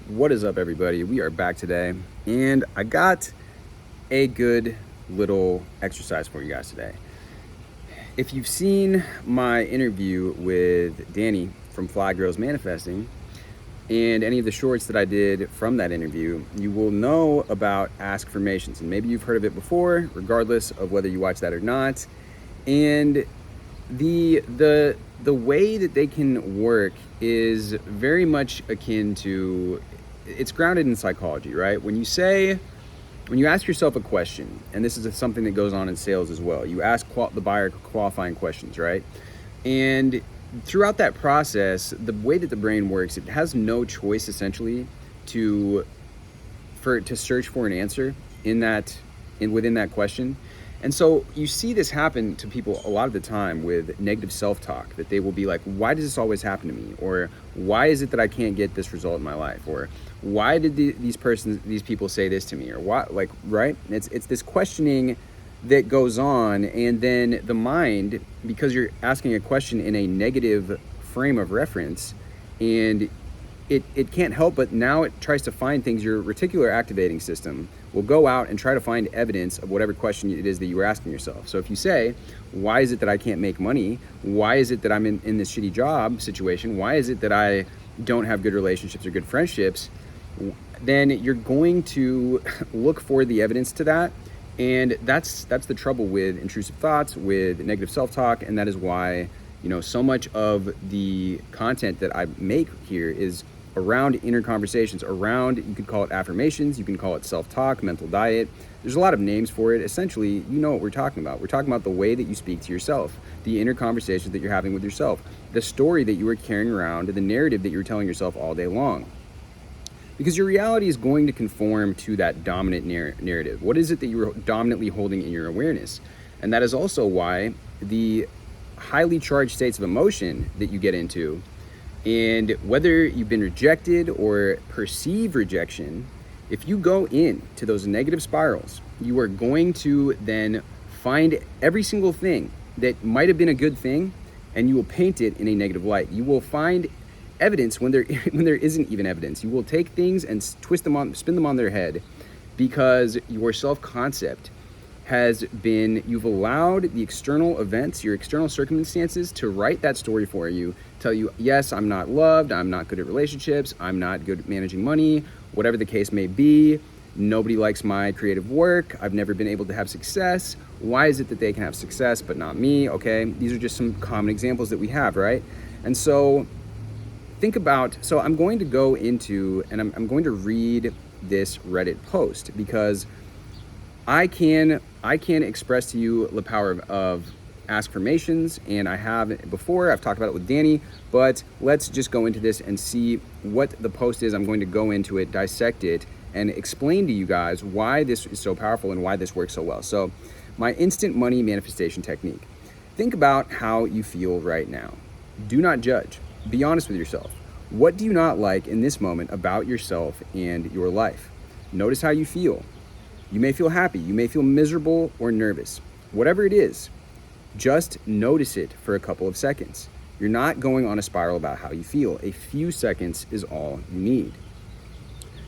What is up, everybody? We are back today, and I got a good little exercise for you guys today. If you've seen my interview with Danny from Fly Girls Manifesting and any of the shorts that I did from that interview, you will know about ask formations, and maybe you've heard of it before, regardless of whether you watch that or not. And the way that they can work is very much akin to, it's grounded in psychology, right? When you ask yourself a question, and this is something that goes on in sales as well, you ask the buyer qualifying questions, right? And throughout that process, the way that the brain works, it has no choice essentially to search for an answer within that question. And so you see this happen to people a lot of the time with negative self-talk, that they will be like, why does this always happen to me? Or why is it that I can't get this result in my life? Or why did these people say this to me? Or what, like, right? It's this questioning that goes on, and then the mind, because you're asking a question in a negative frame of reference, and it can't help but now it tries to find things. Your reticular activating system will go out and try to find evidence of whatever question it is that you were asking yourself. So if you say, why is it that I can't make money? Why is it that I'm in this shitty job situation? Why is it that I don't have good relationships or good friendships? Then you're going to look for the evidence to that. And that's the trouble with intrusive thoughts, with negative self-talk. And that is why, so much of the content that I make here is around inner conversations, around, you could call it affirmations, you can call it self-talk, mental diet. There's a lot of names for it. Essentially, you know what we're talking about. We're talking about the way that you speak to yourself, the inner conversations that you're having with yourself, the story that you are carrying around, the narrative that you're telling yourself all day long. Because your reality is going to conform to that dominant narrative. What is it that you're dominantly holding in your awareness? And that is also why the highly charged states of emotion that you get into, and whether you've been rejected or perceive rejection, if you go into those negative spirals, you are going to then find every single thing that might have been a good thing, and you will paint it in a negative light. You will find evidence when there isn't even evidence. You will take things and spin them on their head, because your self-concept has been, you've allowed the external events, your external circumstances, to write that story for you, tell you, yes, I'm not loved, I'm not good at relationships, I'm not good at managing money, whatever the case may be. Nobody likes my creative work, I've never been able to have success. Why is it that they can have success but not me? Okay, these are just some common examples that we have, right? And so so I'm going to go into, and I'm going to read this Reddit post, because I can express to you the power of affirmations, and I have before. I've talked about it with Danny, but let's just go into this and see what the post is. I'm going to go into it, dissect it, and explain to you guys why this is so powerful and why this works so well. So, my instant money manifestation technique. Think about how you feel right now. Do not judge. Be honest with yourself. What do you not like in this moment about yourself and your life? Notice how you feel. You may feel happy, you may feel miserable or nervous. Whatever it is, just notice it for a couple of seconds. You're not going on a spiral about how you feel. A few seconds is all you need.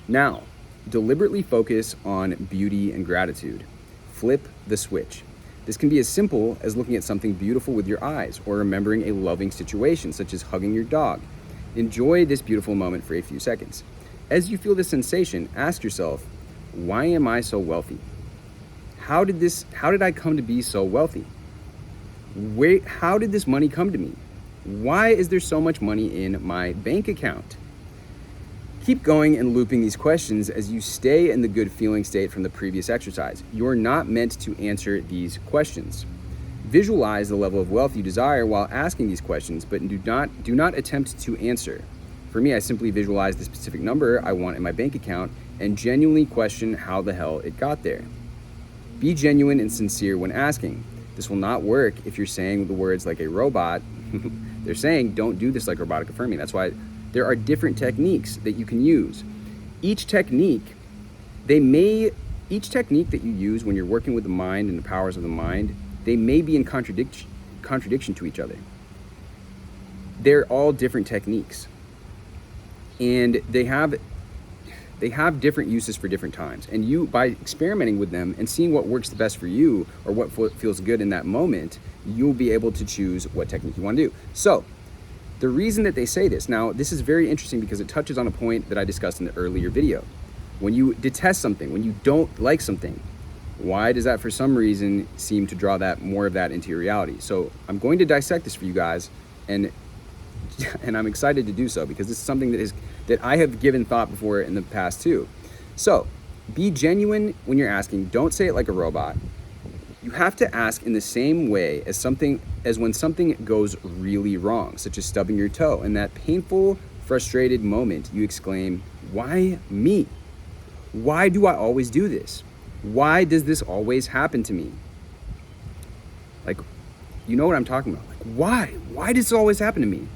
Now, deliberately focus on beauty and gratitude. Flip the switch. This can be as simple as looking at something beautiful with your eyes, or remembering a loving situation, such as hugging your dog. Enjoy this beautiful moment for a few seconds. As you feel this sensation, ask yourself, why am I so wealthy? How did I come to be so wealthy? How did this money come to me? Why is there so much money in my bank account? Keep going and looping these questions as you stay in the good feeling state from the previous exercise. You're not meant to answer these questions. Visualize the level of wealth you desire while asking these questions, but do not attempt to answer. For me, I simply visualize the specific number I want in my bank account and genuinely question how the hell it got there. Be genuine and sincere when asking. This will not work if you're saying the words like a robot. They're saying, don't do this like robotic affirming. That's why there are different techniques that you can use. Each technique that you use when you're working with the mind and the powers of the mind, they may be in contradiction to each other. They're all different techniques. And they have They have different uses for different times. And you, by experimenting with them and seeing what works the best for you or what feels good in that moment, you'll be able to choose what technique you want to do. So the reason that they say this, now this is very interesting because it touches on a point that I discussed in the earlier video. When you detest something, when you don't like something, why does that for some reason seem to draw that more of that into your reality? So I'm going to dissect this for you guys, and I'm excited to do so because this is something that I have given thought before in the past too. So be genuine when you're asking. Don't say it like a robot. You have to ask in the same way as when something goes really wrong, such as stubbing your toe. In that painful, frustrated moment, you exclaim, "Why me? Why do I always do this? Why does this always happen to me?" Like, you know what I'm talking about. Like, why? Why does this always happen to me?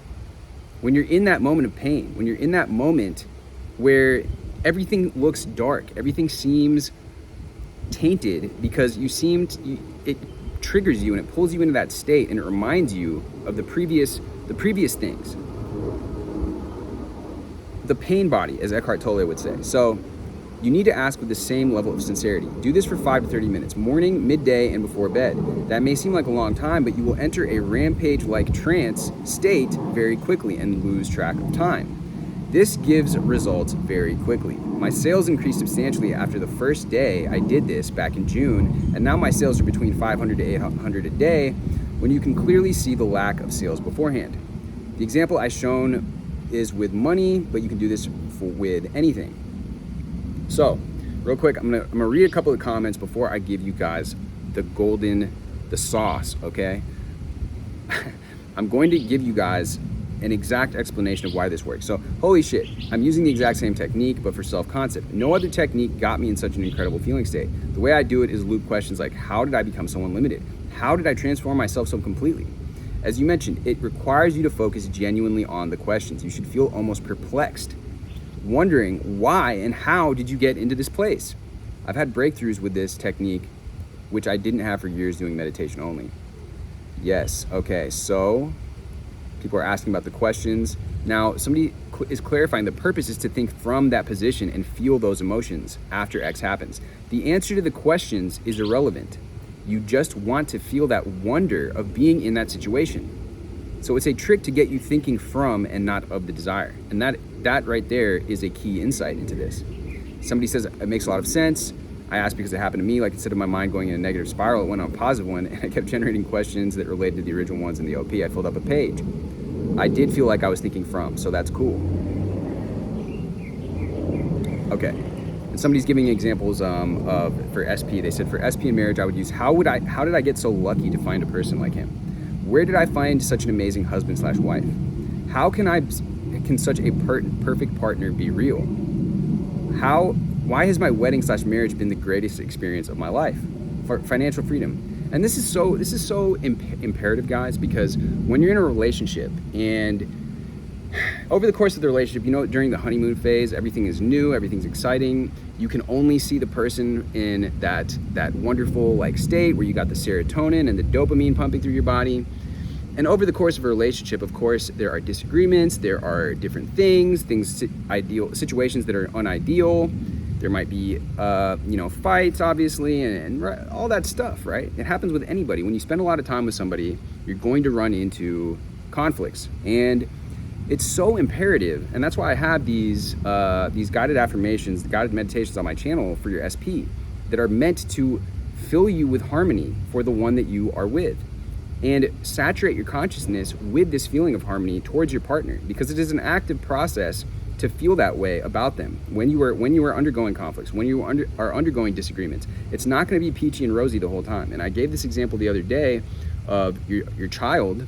When you're in that moment of pain, when you're in that moment where everything looks dark, everything seems tainted because it triggers you and it pulls you into that state and it reminds you of the previous things. The pain body, as Eckhart Tolle would say. So you need to ask with the same level of sincerity. Do this for 5 to 30 minutes, morning, midday, and before bed. That may seem like a long time, but you will enter a rampage-like trance state very quickly and lose track of time. This gives results very quickly. My sales increased substantially after the first day I did this back in June, and now my sales are between 500 to 800 a day when you can clearly see the lack of sales beforehand. The example I shown is with money, but you can do this with anything. So, real quick, I'm gonna read a couple of comments before I give you guys the sauce, okay? I'm going to give you guys an exact explanation of why this works. So, holy shit, I'm using the exact same technique, but for self-concept. No other technique got me in such an incredible feeling state. The way I do it is loop questions like, how did I become so unlimited? How did I transform myself so completely? As you mentioned, it requires you to focus genuinely on the questions. You should feel almost perplexed, wondering why and how did you get into this place? I've had breakthroughs with this technique, which I didn't have for years doing meditation only. Yes, okay, so people are asking about the questions. Now, somebody is clarifying the purpose is to think from that position and feel those emotions after X happens. The answer to the questions is irrelevant. You just want to feel that wonder of being in that situation. So it's a trick to get you thinking from and not of the desire. And that right there is a key insight into this. Somebody says it makes a lot of sense. I asked because it happened to me, like instead of my mind going in a negative spiral, it went on a positive one, and I kept generating questions that related to the original ones in the OP. I filled up a page. I did feel like I was thinking from, so that's cool. Okay. And somebody's giving examples for SP. They said for SP in marriage, I would use, how did I get so lucky to find a person like him? Where did I find such an amazing husband/wife? How can such a perfect partner be real? Why has my wedding/marriage been the greatest experience of my life? For financial freedom. And this is so imperative, guys, because when you're in a relationship and over the course of the relationship, during the honeymoon phase, everything is new, everything's exciting. You can only see the person in that wonderful state where you got the serotonin and the dopamine pumping through your body. And over the course of a relationship, of course, there are disagreements, there are different situations that are unideal. There might be, fights, obviously, and all that stuff, right? It happens with anybody. When you spend a lot of time with somebody, you're going to run into conflicts. And it's so imperative, and that's why I have these guided affirmations, guided meditations on my channel for your SP that are meant to fill you with harmony for the one that you are with. And saturate your consciousness with this feeling of harmony towards your partner, because it is an active process to feel that way about them when you are undergoing conflicts, when you are undergoing disagreements. It's not going to be peachy and rosy the whole time. And I gave this example the other day of your child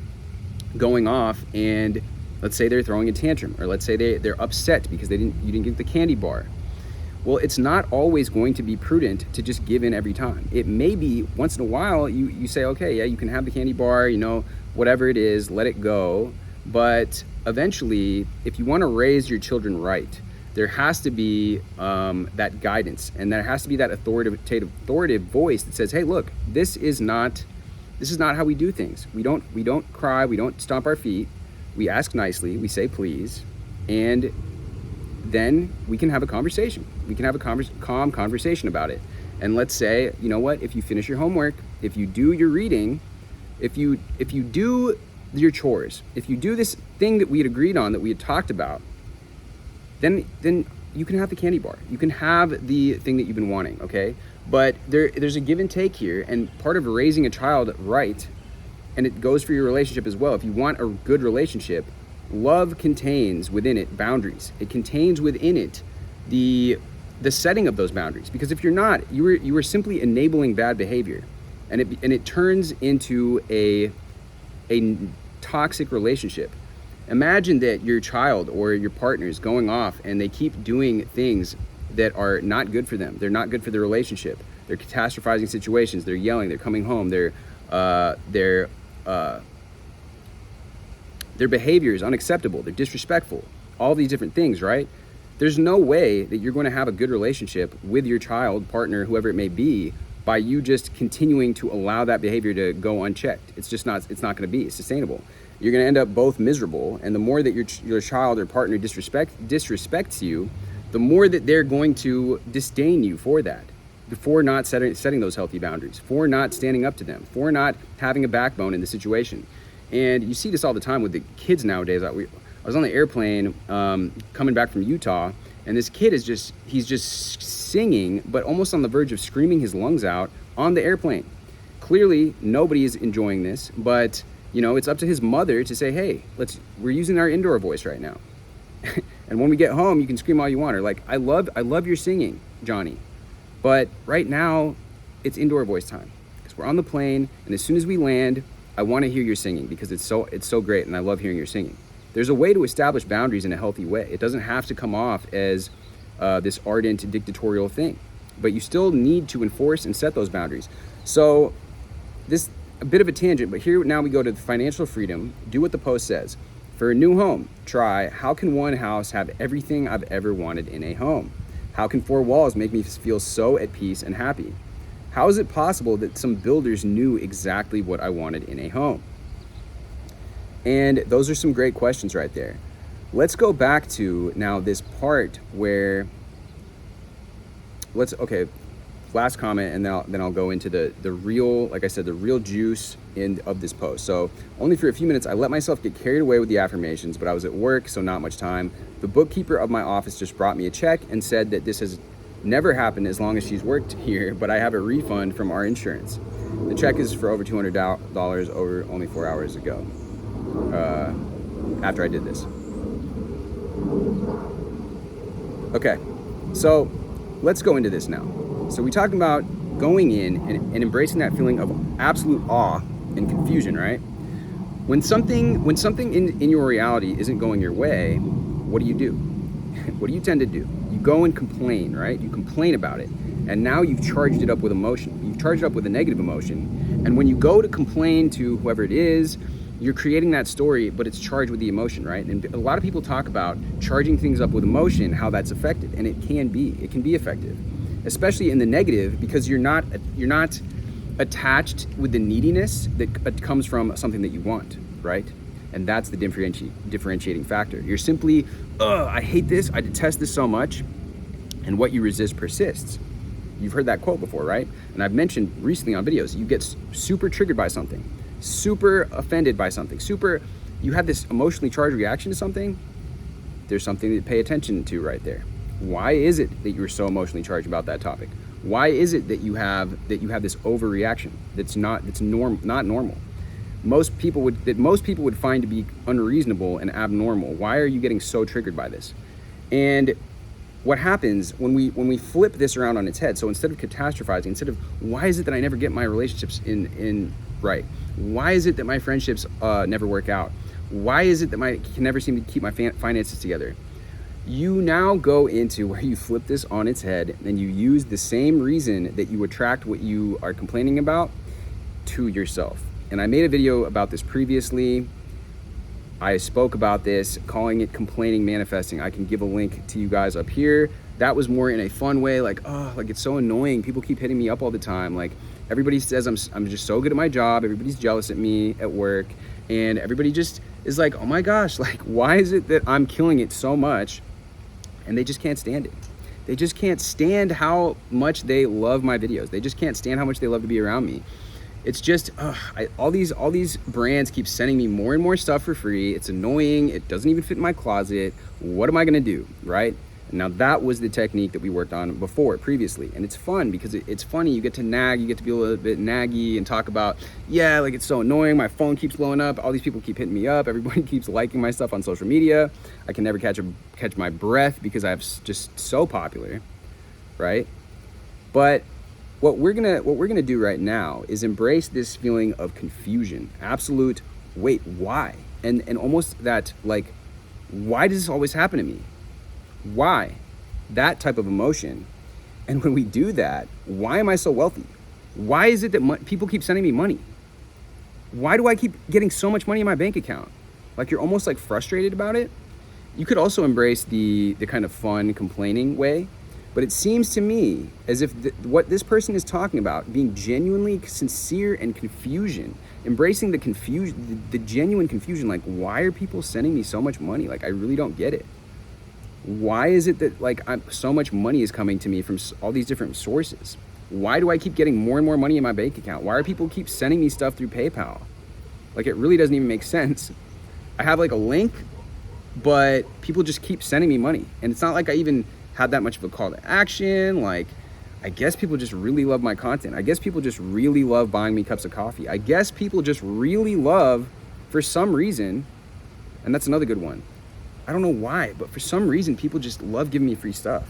going off, and let's say they're throwing a tantrum, or let's say they're upset because you didn't get the candy bar. Well, it's not always going to be prudent to just give in every time. It may be once in a while you say, okay, yeah, you can have the candy bar, whatever it is, let it go. But eventually, if you want to raise your children right, there has to be that guidance, and there has to be that authoritative voice that says, hey, look, this is not how we do things. We don't cry, we don't stomp our feet, we ask nicely, we say please, and then we can have a conversation. We can have a calm conversation about it. And let's say, you know what, if you finish your homework, if you do your reading, if you do your chores, if you do this thing that we had agreed on, that we had talked about, then you can have the candy bar. You can have the thing that you've been wanting, okay? But there's a give and take here, and part of raising a child right, and it goes for your relationship as well. If you want a good relationship, love contains within it boundaries. It contains within it the setting of those boundaries. Because if you're not, you are simply enabling bad behavior, and it turns into a toxic relationship. Imagine that your child or your partner is going off and they keep doing things that are not good for them. They're not good for the relationship. They're catastrophizing situations. They're yelling. They're coming home. Their behavior is unacceptable. They're disrespectful. All these different things, right? There's no way that you're going to have a good relationship with your child, partner, whoever it may be, by you just continuing to allow that behavior to go unchecked. It's not going to be sustainable. You're going to end up both miserable, and the more that your child or partner disrespects you, the more that they're going to disdain you for that, for not setting those healthy boundaries, for not standing up to them, for not having a backbone in the situation. And you see this all the time with the kids nowadays. I was on the airplane coming back from Utah, and this kid he's just singing, but almost on the verge of screaming his lungs out on the airplane. Clearly, nobody is enjoying this, but it's up to his mother to say, hey, we're using our indoor voice right now. And when we get home, you can scream all you want. Or like, I love your singing, Johnny. But right now, it's indoor voice time. Because we're on the plane, and as soon as we land, I want to hear your singing because it's so great, and I love hearing your singing. There's a way to establish boundaries in a healthy way. It doesn't have to come off as this ardent dictatorial thing. But you still need to enforce and set those boundaries. So this a bit of a tangent, but here now we go to the financial freedom. Do what the post says. For a new home, try, how can one house have everything I've ever wanted in a home? How can 4 walls make me feel so at peace and happy? How is it possible that some builders knew exactly what I wanted in a home? And those are some great questions right there. Let's go back to now this part where last comment, and then I'll go into the real, like I said, the real juice of this post. So only for a few minutes, I let myself get carried away with the affirmations, but I was at work, so not much time. The bookkeeper of my office just brought me a check and said that this has never happened as long as she's worked here, but I have a refund from our insurance. The check is for over $200 over only 4 hours ago, after I did this. Okay, so let's go into this now. So we talked about going in and embracing that feeling of absolute awe and confusion, right? When something in your reality isn't going your way, what do? What do you tend to do? You go and complain, right? You complain about it. And now you've charged it up with emotion. You've charged it up with a negative emotion. And when you go to complain to whoever it is, you're creating that story, but it's charged with the emotion, right? And a lot of people talk about charging things up with emotion, how that's effective. And it can be effective. Especially in the negative, because you're not attached with the neediness that comes from something that you want, right? And that's the differentiating factor. You're simply, I hate this, I detest this so much, and what you resist persists. You've heard that quote before, right? And I've mentioned recently on videos, you get super triggered by something, super offended by something, you have this emotionally charged reaction to something. There's something to pay attention to right there. Why is it that you're so emotionally charged about that topic? Why is it that you have this overreaction that's not normal? Most people would find to be unreasonable and abnormal. Why are you getting so triggered by this? And what happens when we flip this around on its head? So instead of catastrophizing, instead of why is it that I never get my relationships in right? Why is it that my friendships never work out? Why is it that I can never seem to keep my finances together? You now go into where you flip this on its head and you use the same reason that you attract what you are complaining about to yourself. And I made a video about this previously. I spoke about this, calling it complaining manifesting. I can give a link to you guys up here. That was more in a fun way, like it's so annoying. People keep hitting me up all the time. Like everybody says I'm just so good at my job. Everybody's jealous at me at work. And everybody just is like, oh my gosh, like why is it that I'm killing it so much? and they just can't stand it. They just can't stand how much they love my videos. They just can't stand how much they love to be around me. It's just all these brands keep sending me more and more stuff for free. It's annoying. It doesn't even fit in my closet. What am I gonna do, right? And now that was the technique that we worked on previously, and it's fun because it's funny. You get to nag, you get to be a little bit naggy and talk about, yeah, like it's so annoying. My phone keeps blowing up. All these people keep hitting me up. Everybody keeps liking my stuff on social media. I can never catch my breath because I'm just so popular, right? But what we're gonna do right now is embrace this feeling of confusion, absolute wait, why, and almost that like, why does this always happen to me? Why? That type of emotion. And when we do that, why am I so wealthy? Why is it that people keep sending me money? Why do I keep getting so much money in my bank account? Like, you're almost like frustrated about it. You could also embrace the kind of fun complaining way, but it seems to me as if what this person is talking about, being genuinely sincere and confusion, embracing the confusion, the genuine confusion, like, why are people sending me so much money? Like, I really don't get it. Why is it that like so much money is coming to me from all these different sources? Why do I keep getting more and more money in my bank account? Why are people keep sending me stuff through PayPal? Like, it really doesn't even make sense. I have like a link, but people just keep sending me money. And it's not like I even had that much of a call to action. Like, I guess people just really love my content. I guess people just really love buying me cups of coffee. I guess people just really love, for some reason, and that's another good one. I don't know why, but for some reason, people just love giving me free stuff.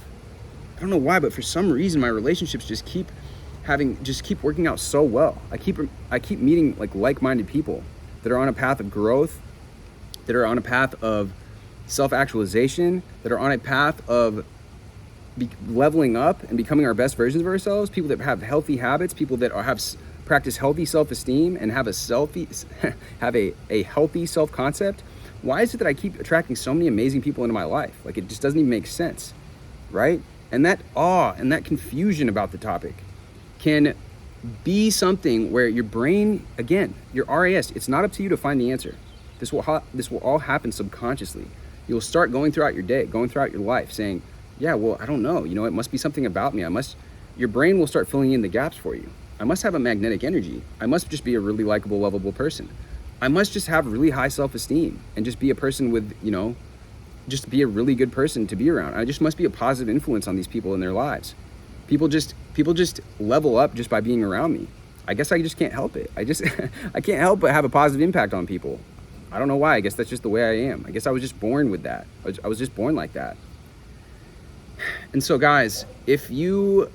I don't know why, but for some reason, my relationships just keep working out so well. I keep meeting like-minded people that are on a path of growth, that are on a path of self-actualization, that are on a path of leveling up and becoming our best versions of ourselves. People that have healthy habits, people that practice healthy self-esteem and have a healthy self-concept. Why is it that I keep attracting so many amazing people into my life? Like, it just doesn't even make sense, right? And that awe and that confusion about the topic can be something where your brain, again, your RAS, it's not up to you to find the answer. This will all happen subconsciously. You'll start going throughout your day, going throughout your life, saying, yeah, well, I don't know. It must be something about me. Your brain will start filling in the gaps for you. I must have a magnetic energy. I must just be a really likable, lovable person. I must just have really high self-esteem and just be a person with, just be a really good person to be around. I just must be a positive influence on these people in their lives. People just level up just by being around me. I guess I just can't help it. I can't help but have a positive impact on people. I don't know why. I guess that's just the way I am. I guess I was just born with that. I was just born like that. And so, guys, if you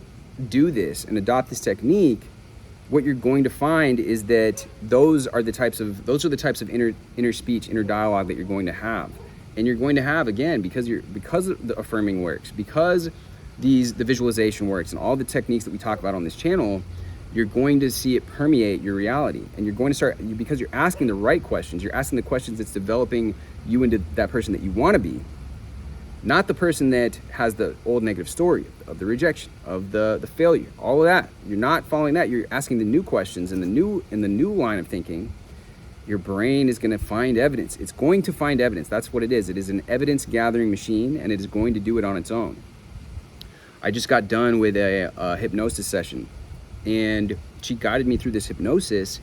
do this and adopt this technique, what you're going to find is that those are the types of inner speech, inner dialogue that you're going to have. And you're going to have, again, because the affirming works, because the visualization works, and all the techniques that we talk about on this channel, you're going to see it permeate your reality. And you're going to start, because you're asking the right questions, you're asking the questions that's developing you into that person that you want to be. Not the person that has the old negative story of the rejection, of the failure, all of that. You're not following that. You're asking the new questions in the new line of thinking. Your brain is going to find evidence. It's going to find evidence. That's what it is. It is an evidence gathering machine, and it is going to do it on its own. I just got done with a hypnosis session, and she guided me through this hypnosis,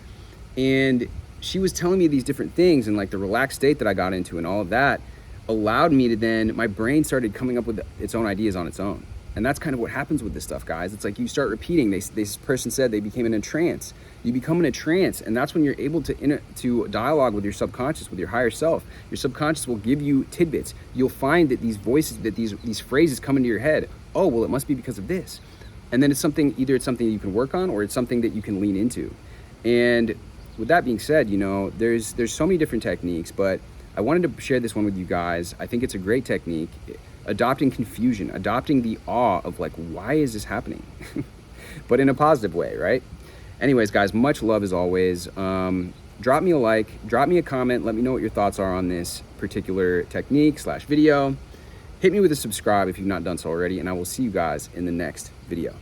and she was telling me these different things, and like the relaxed state that I got into and all of that allowed me to then, my brain started coming up with its own ideas on its own. And that's kind of what happens with this stuff, guys. It's like you start repeating. This person said they became in a trance. You become in a trance, and that's when you're able to dialogue with your subconscious, with your higher self. Your subconscious will give you tidbits. You'll find that these voices, that these phrases come into your head. Oh, well, it must be because of this. And then it's something you can work on, or it's something that you can lean into. And with that being said, there's so many different techniques, but I wanted to share this one with you guys. I think it's a great technique. Adopting confusion, adopting the awe of like, why is this happening? But in a positive way, right? Anyways, guys, much love as always. Drop me a like, drop me a comment. Let me know what your thoughts are on this particular technique / video. Hit me with a subscribe if you've not done so already, and I will see you guys in the next video.